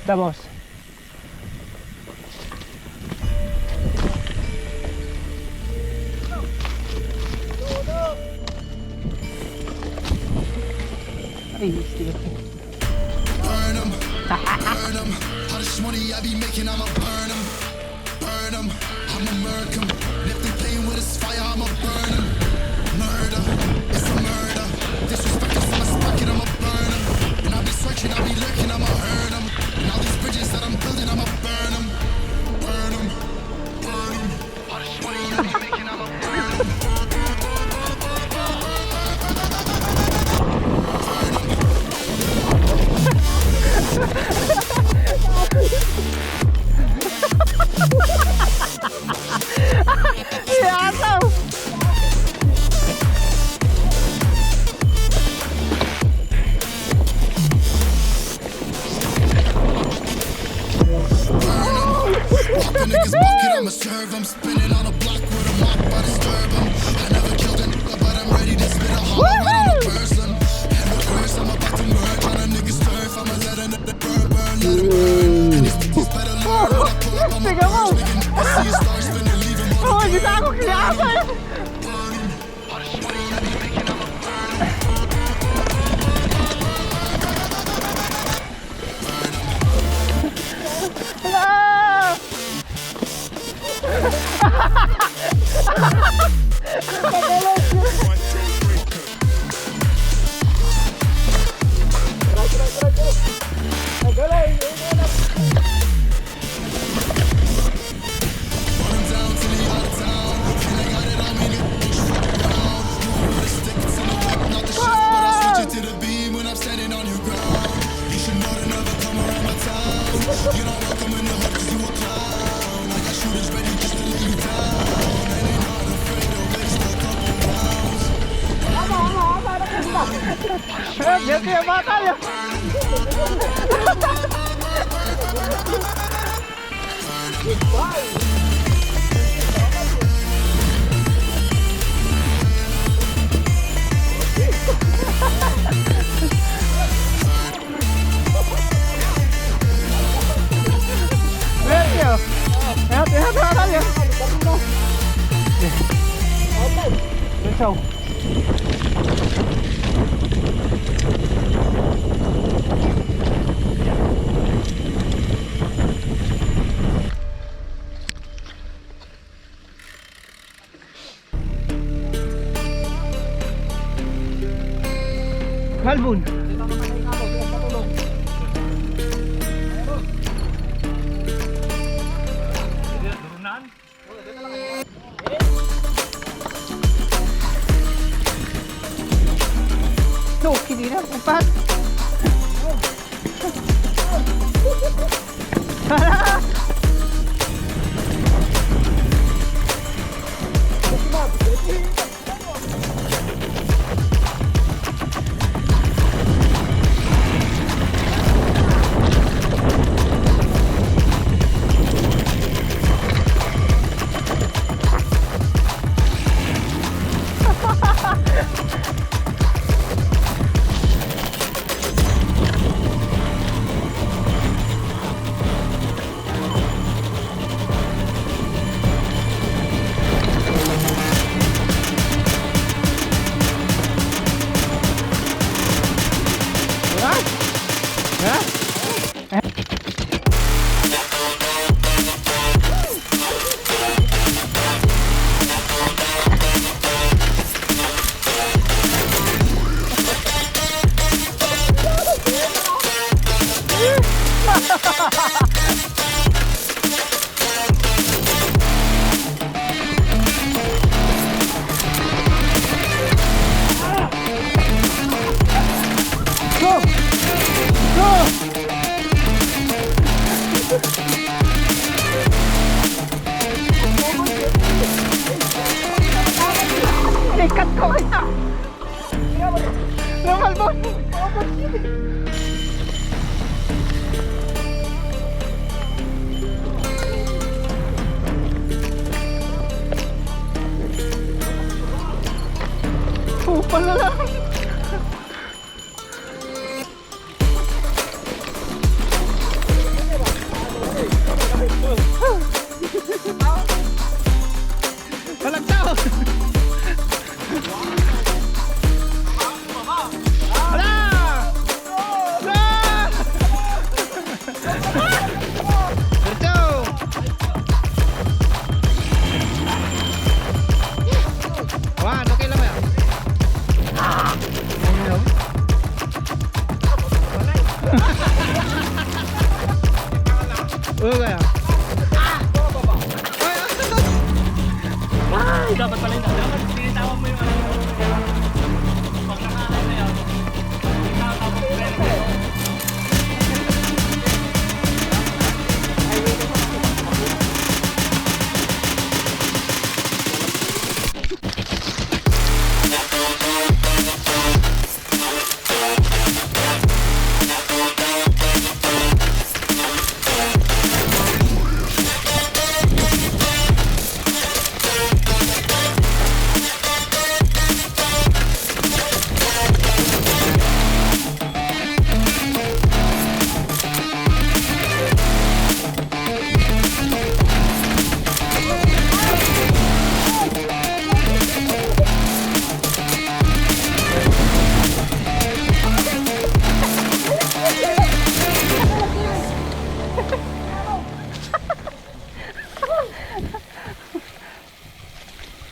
Vamos. Ay, stick. Burn 'em, burn 'em. All this money I be making, I'ma burn 'em, burn 'em. I'ma murk 'em. If they playing with this fire, I'ma burn 'em. Murder, it's a murder. Disrespect is in my pocket, I'ma burn 'em. And I'll be searching, I'll be lurking, I'ma hurt 'em. And all these bridges that I'm building, I'ma burn 'em, burn 'em, burn 'em. All this money I be making, I'ma burn 'em. Yasaw! The niggas bucket, I'ma serve 'em. Spinning on a block with a mop, I disturb 'em. I never killed a nigga, but I'm ready to spit a hollow right on a person. And the curse, I'm about to merge on a nigga's turf. I'ma let a nigga burn, burn, let him burn. And these niggas better learn when I pull up, I'ma burst. Making niggas see a star spinning, leave him on Oh, the kita ako kiyasa! burn 'em. All this money I be making, I'ma burn 'em. Ah! Run 'em down till he out of town. And I got it on me, nigga, push from the ground. Moving with a stick, it's in the whip, not the shit. But I switch it to the beam when I'm standing on your ground. You should know to never come around my town. You're not welcome in the hood 'cause you a clown. I got shooters ready just to lay you down. And they not afraid to waste a couple rounds. Eh, biar dia makan ya! Lihat ya! Lihat makan ya! Kacau. Malbon. Tuh, kini na, empat. Ikat ko ito. Lumalbon. Diretso. Wan, okay lang ba yan? Ayun. Oo kaya.